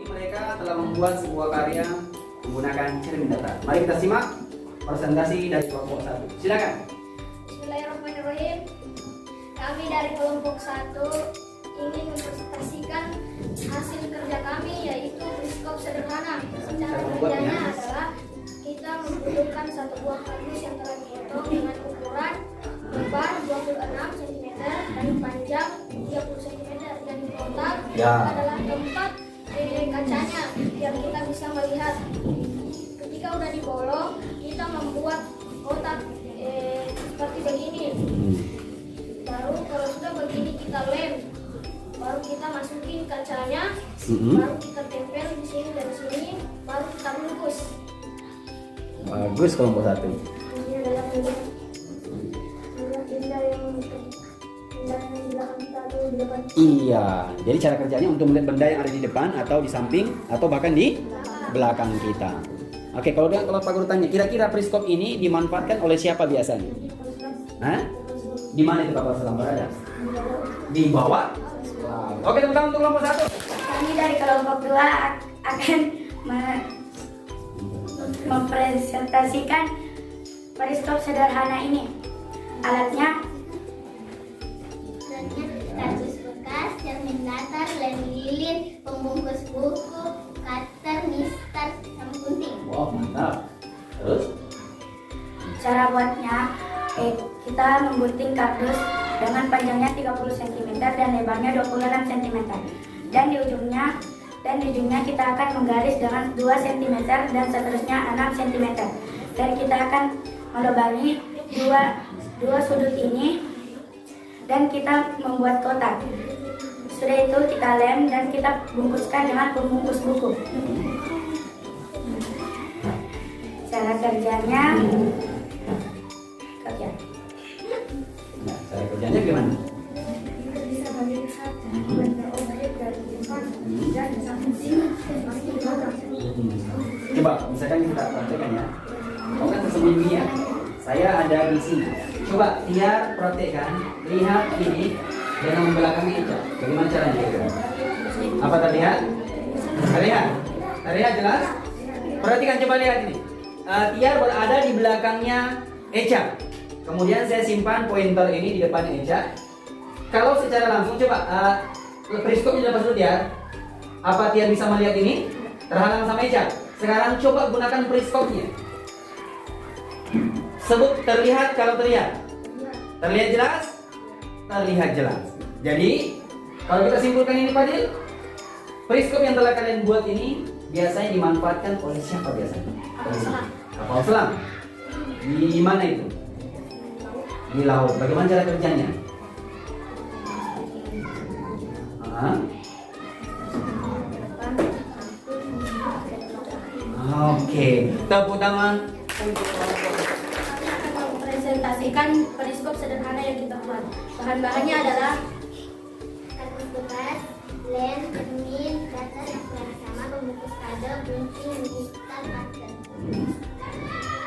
mereka telah membuat sebuah karya menggunakan cermin datar. Mari kita simak presentasi dari kelompok 1. Silakan. Bismillahirrahmanirrahim. Kami dari kelompok 1 ingin mempresentasikan hasil kerja kami, yaitu periskop sederhana. Cara kerjanya adalah kita membutuhkan satu buah kardus yang telah dipotong dengan ukuran lebar 26 cm dan panjang 30 cm. Yang dipotong adalah tempat kacanya yang kita bisa melihat. Ketika udah dibolong, kita membuat kotak seperti begini. Baru kalau sudah begini kita lem, baru kita masukin kacanya, baru kita tempel di sini dan sini, baru kita bungkus. Bagus kelompok 1. Ini adalah benda yang di belakang kita atau di depan. Iya, jadi cara kerjanya untuk melihat benda yang ada di depan atau di samping atau bahkan di belakang kita. Oke, kalau Pak Guru tanya, kira-kira periskop ini dimanfaatkan oleh siapa biasanya? Hah? Di mana itu kapal selam berada? Di bawah. Oke, tepuk tangan untuk kelompok 1. Kami dari kelompok 2 akan mempresentasikan periskop sederhana ini. Alatnya kardus bekas, cermin datar, lem lilin, pembungkus buku, cutter, mistar, sama gunting. Wow, mantap. Terus? Cara buatnya, kita menggunting kardus dengan panjangnya 30 cm dan lebarnya 26 cm. Dan di ujungnya kita akan menggaris dengan 2 cm dan seterusnya 6 cm. Dan kita akan melubangi dua sudut ini dan kita membuat kotak. Sudah itu kita lem dan kita bungkuskan dengan pembungkus buku. Cara kerjanya Nah, cara kerjanya gimana? kita bisa melihat benda objek dari depan dan di samping sini masih di belakang. Coba, misalkan kita praktekkan ya. Kau kan tersembunyi ya. Saya ada di sini. Coba Tia praktekkan, lihat ini dengan membelakangi itu. Bagaimana caranya? Apa terlihat? Terlihat? Terlihat jelas? Perhatikan, coba lihat ini. Tia berada di belakangnya Eca. Kemudian saya simpan pointer ini di depan Eca. Kalau secara langsung coba periskopnya lepas dulu Tia. Apa Tia bisa melihat ini? Terhalang sama Eca. Sekarang coba gunakan periskopnya. Sebut terlihat kalau terlihat. Terlihat jelas? Terlihat jelas. Jadi kalau kita simpulkan ini Fadil, periskop yang telah kalian buat ini biasanya dimanfaatkan oleh siapa biasanya? Kapal selam. Di mana itu? Di laut. Bagaimana cara kerjanya? Oke, tepuk tangan untuk kelompok. Presentasikan periskop sederhana yang kita buat. Bahan-bahannya adalah kardus bekas, lem, cermin, datar, yang sama, pembungkus kado, gunting, mistar, cutter.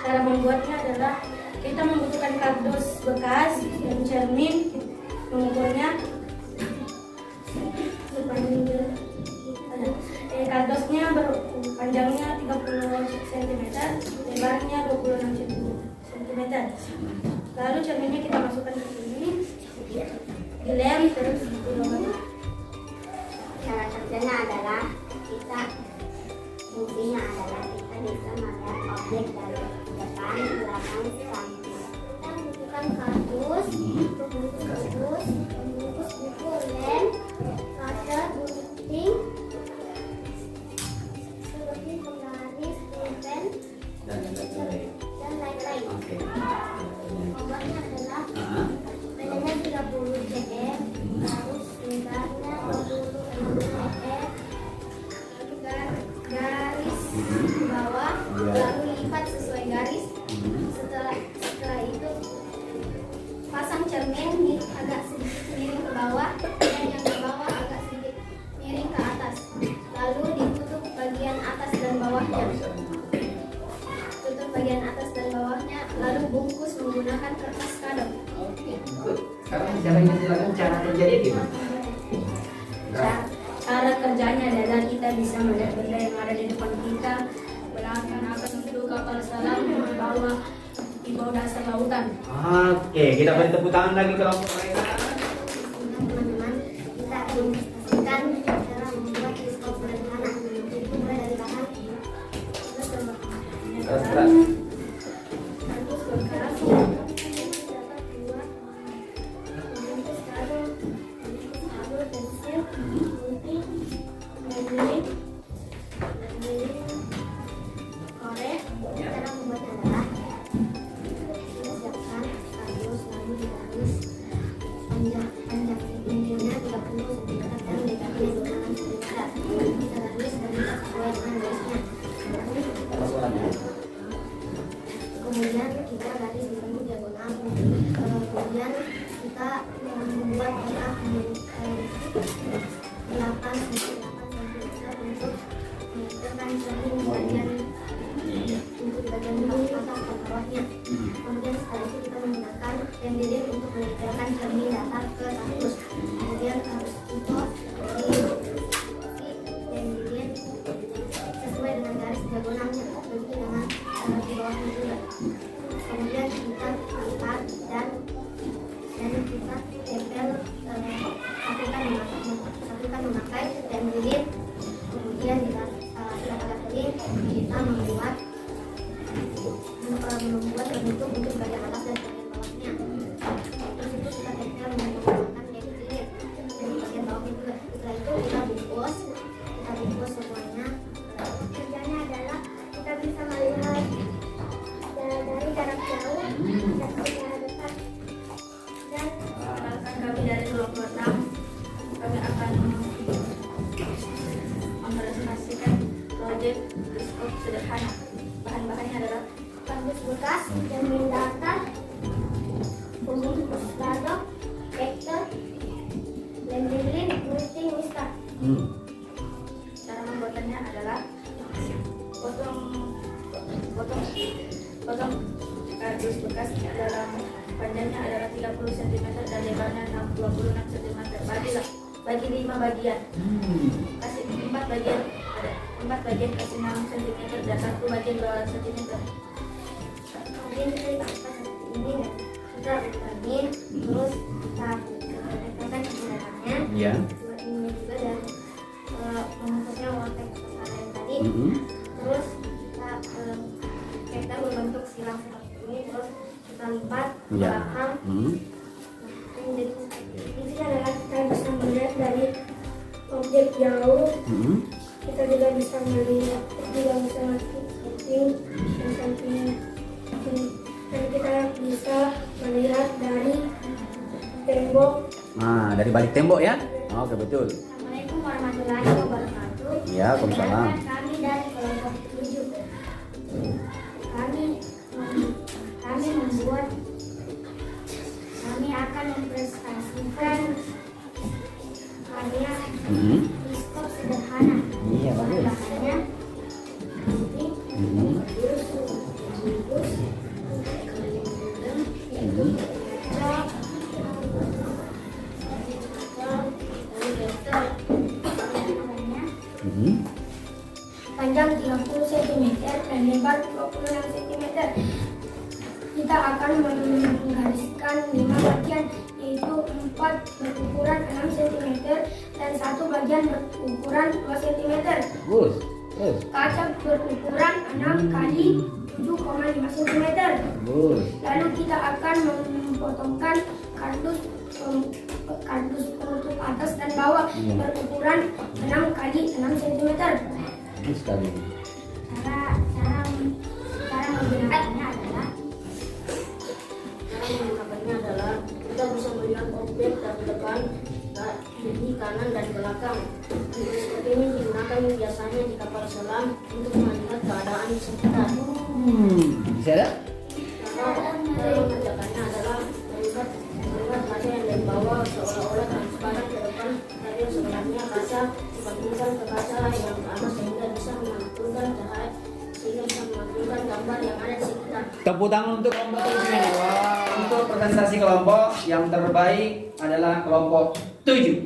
Cara membuatnya adalah kita membutuhkan kardus bekas dan cermin, mengukurnya kardusnya panjangnya 30 cm, lebarnya 26 cm. Lalu cerminnya kita masukkan ke sini, dilem terus dilubang. Cara kerjanya adalah fungsinya adalah kita bisa melihat objek dari depan, belakang, samping. Kita membutuhkan kardus, pembungkus buku, lem, cutter, gunting, penggaris, pulpen, dan lain-lain. Obatnya adalah panjangnya 30 cm, harus lebarnya 26 cm, garis di bawah, lalu lipat sesuai garis. Setelah itu pasang cermin agak sedikit miring ke bawah dan yang ke bawah agak sedikit miring ke atas. Lalu ditutup bagian atas dan bawahnya. Tutup bagian atas dan bawahnya, lalu bungkus menggunakan kertas kado. Oke, good. Sekarang caranya silakan cara kerjanya gimana? Cara kerjanya adalah kita bisa melihat berada di depan kita, belakang akan menuju kapal selam yang membawa di bawah dasar lautan. Oke, kita beri tepuk tangan lagi kelompok mereka. Teman-teman, kita akan menyaksikan cara membuat teleskop sederhana. Itu mulai dari bahan terus ke Terus. terus bergerak dapat dua untuk sekarang sabun pensil gunting lilin korek. Cara membuatnya adalah kita siapkan kardus lalu digaris panjang intinya 30 cm dan lebarnya 26 cm. Kita garis dan kita sesuai dengan garisnya. Kemudian kita garis di bentuk diagonal. Kemudian kita membuat kotak 8 cm untuk menentukan cermin bagian untuk bagian atas dan bawahnya. Kemudian setelah itu kita menggunakan lem lilin untuk menempelkan cermin datar ke kardus. Kemudian kardus itu lem lilin sesuai dengan garis diagonalnya, begitu dengan di bawahnya juga. Kemudian kita lipat dan kita tempel, satukan memakai lem lilin. Kemudian kita setelah kering kita membuat bentuk untuk bagian atas dan bagian bawahnya. Terus itu kita tempel menggunakan lem lilin dan bagian bawahnya juga. Setelah itu kita bungkus semuanya. Kerjanya adalah kita bisa melihat dari jarak jauh dan jarak dekat. Dan akan kami dari kelompok 6 kami akan mempresentasikan proyek teleskop sederhana. Bahan-bahannya adalah kardus bekas, cermin datar, pembungkus gadok, vektor, lem lilin, gunting, mistar. Cara membuatannya adalah potong kardus bekas adalah panjangnya adalah 30 cm dan lebarnya 26 cm. Bagi 5 bagian. Kasih 4 bagian, ada 4 bagian kasih 6 cm dan 1 bagian 2 cm. Kemudian kita lipat ini dan kita ulangin, terus kita tempelkan cetakannya. Iya. Ini juga dan pembungkusnya warna kesalahan yang tadi. Terus kita berbentuk silang seperti ini, terus kita lipat ke belakang. Ini adalah kita bisa melihat dari objek jauh. Kita juga bisa melihat, juga bisa samping dan samping, dan kita bisa melihat dari tembok. Nah, dari balik tembok ya? Oke, betul. Assalamualaikum warahmatullahi wabarakatuh. Ya, waalaikumsalam. Kami dari kelompok 7. Kami akan mempresentasikan karya teleskop sederhana. Iya, bagus. Bahannya panjang 30 cm dan lebar 26 cm. Kita akan menggariskan 5 bagian, yaitu 4 berukuran 6 cm dan 1 bagian berukuran 2 cm. Bagus. Kaca berukuran 6 kali 7,5 cm. Lalu kita akan memotongkan kardus penutup atas dan bawah berukuran 6 kali 6 cm. Bagus sekali. Cara menggunakannya adalah kita bisa melihat objek dari depan, kiri, kanan, dan belakang. Seperti ini digunakan biasanya di kapal selam untuk melihat keadaan sekitar. Bisa ada? Cara mengerjakannya adalah melihat kaca yang dari bawah seolah-olah transparan ke depan, dari yang sebelahnya kaca dibandingkan ke kaca yang ke atas sehingga bisa memantulkan cahaya, sehingga bisa memantulkan gambar yang ada di sekitar. Tepuk tangan untuk kelompok 7 ini. Wah, untuk presentasi kelompok yang terbaik adalah kelompok 7.